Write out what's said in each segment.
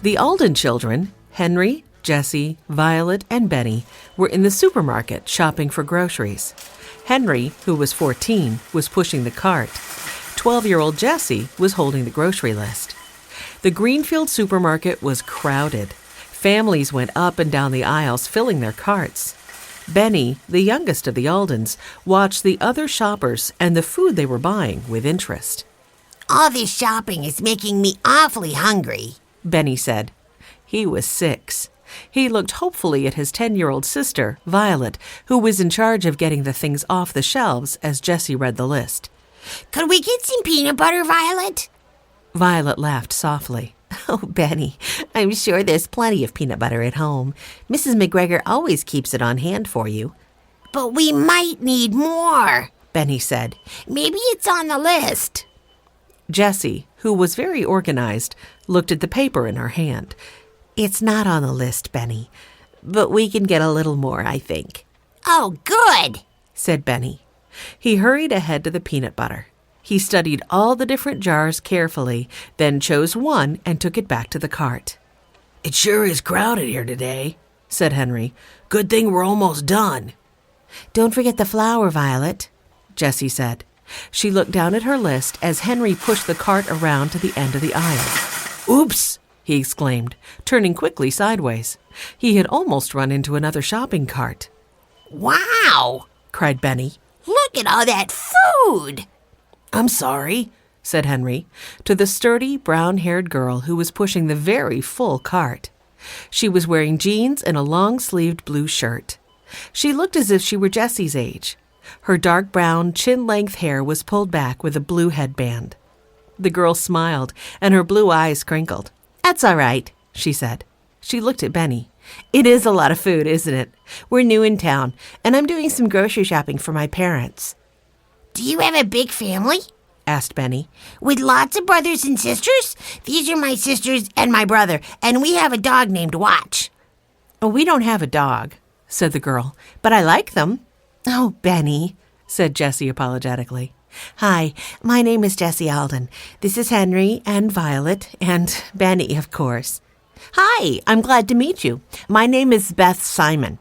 The Alden children, Henry, Jessie, Violet, and Benny, were in the supermarket shopping for groceries. Henry, who was 14, was pushing the cart. 12-year-old Jessie was holding the grocery list. The Greenfield supermarket was crowded. Families went up and down the aisles filling their carts. Benny, the youngest of the Aldens, watched the other shoppers and the food they were buying with interest. "All this shopping is making me awfully hungry," Benny said. He was 6. He looked hopefully at his 10-year-old sister, Violet, who was in charge of getting the things off the shelves as Jessie read the list. "Could we get some peanut butter, Violet?" Violet laughed softly. "Oh, Benny, I'm sure there's plenty of peanut butter at home. Mrs. McGregor always keeps it on hand for you." "But we might need more," Benny said. "Maybe it's on the list." Jessie, who was very organized, looked at the paper in her hand. "It's not on the list, Benny, but we can get a little more, I think." "Oh, good," said Benny. He hurried ahead to the peanut butter. He studied all the different jars carefully, then chose one and took it back to the cart. "It sure is crowded here today," said Henry. "Good thing we're almost done." "Don't forget the flour, Violet," Jessie said. She looked down at her list as Henry pushed the cart around to the end of the aisle. "Oops!" he exclaimed, turning quickly sideways. He had almost run into another shopping cart. "Wow!" cried Benny. "Look at all that food!" "I'm sorry," said Henry, to the sturdy, brown-haired girl who was pushing the very full cart. She was wearing jeans and a long-sleeved blue shirt. She looked as if she were Jessie's age. Her dark brown, chin-length hair was pulled back with a blue headband. The girl smiled, and her blue eyes crinkled. "That's all right," she said. She looked at Benny. "It is a lot of food, isn't it? We're new in town, and I'm doing some grocery shopping for my parents." "Do you have a big family?" asked Benny. "With lots of brothers and sisters? These are my sisters and my brother, and we have a dog named Watch." "Oh, we don't have a dog," said the girl, "but I like them." "Oh, Benny," said Jessie apologetically. "Hi, my name is Jessie Alden. This is Henry and Violet and Benny, of course." "Hi, I'm glad to meet you. My name is Beth Simon."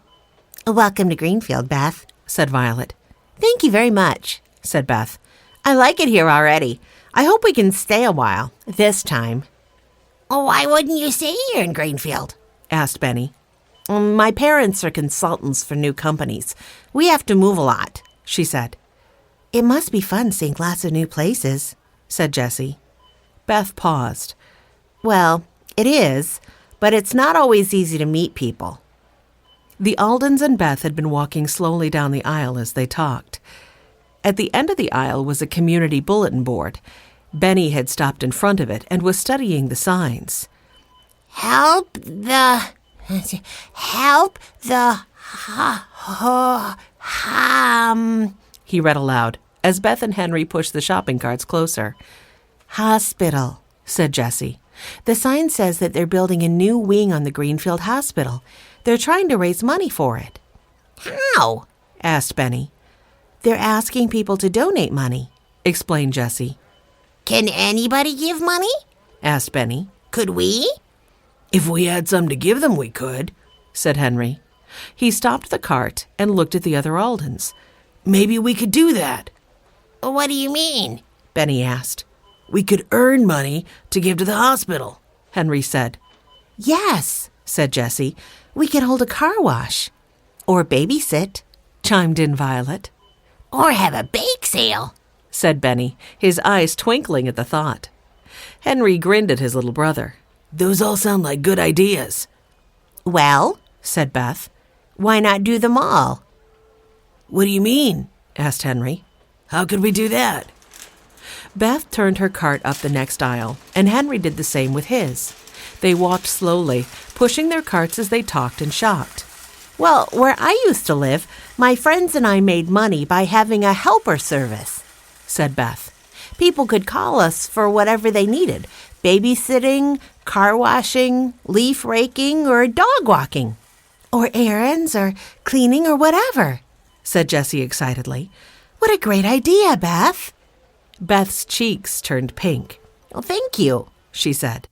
"Welcome to Greenfield, Beth," said Violet. "Thank you very much," said Beth. "I like it here already. I hope we can stay a while, this time." "Oh, why wouldn't you stay here in Greenfield?" asked Benny. "My parents are consultants for new companies. We have to move a lot," she said. "It must be fun seeing lots of new places," said Jessie. Beth paused. "Well, it is, but it's not always easy to meet people." The Aldens and Beth had been walking slowly down the aisle as they talked. At the end of the aisle was a community bulletin board. Benny had stopped in front of it and was studying the signs. Help the he read aloud as Beth and Henry pushed the shopping carts closer. "Hospital," said Jessie. "The sign says that they're building a new wing on the Greenfield Hospital. They're trying to raise money for it." "How?" asked Benny. "They're asking people to donate money," explained Jessie. "Can anybody give money?" asked Benny. "Could we?" "If we had some to give them, we could," said Henry. He stopped the cart and looked at the other Aldens. "Maybe we could do that." "What do you mean?" Benny asked. "We could earn money to give to the hospital," Henry said. "Yes," said Jessie. "We could hold a car wash." "Or babysit," chimed in Violet. "Or have a bake sale," said Benny, his eyes twinkling at the thought. Henry grinned at his little brother. "Those all sound like good ideas." "Well," said Beth, "why not do them all?" "What do you mean?" asked Henry. "How could we do that?" Beth turned her cart up the next aisle, and Henry did the same with his. They walked slowly, pushing their carts as they talked and shopped. "Well, where I used to live, my friends and I made money by having a helper service," said Beth. "People could call us for whatever they needed, babysitting, car washing, leaf raking, or dog walking. Or errands, or cleaning, or whatever," said Jessie excitedly. "What a great idea, Beth." Beth's cheeks turned pink. "Well, thank you," she said.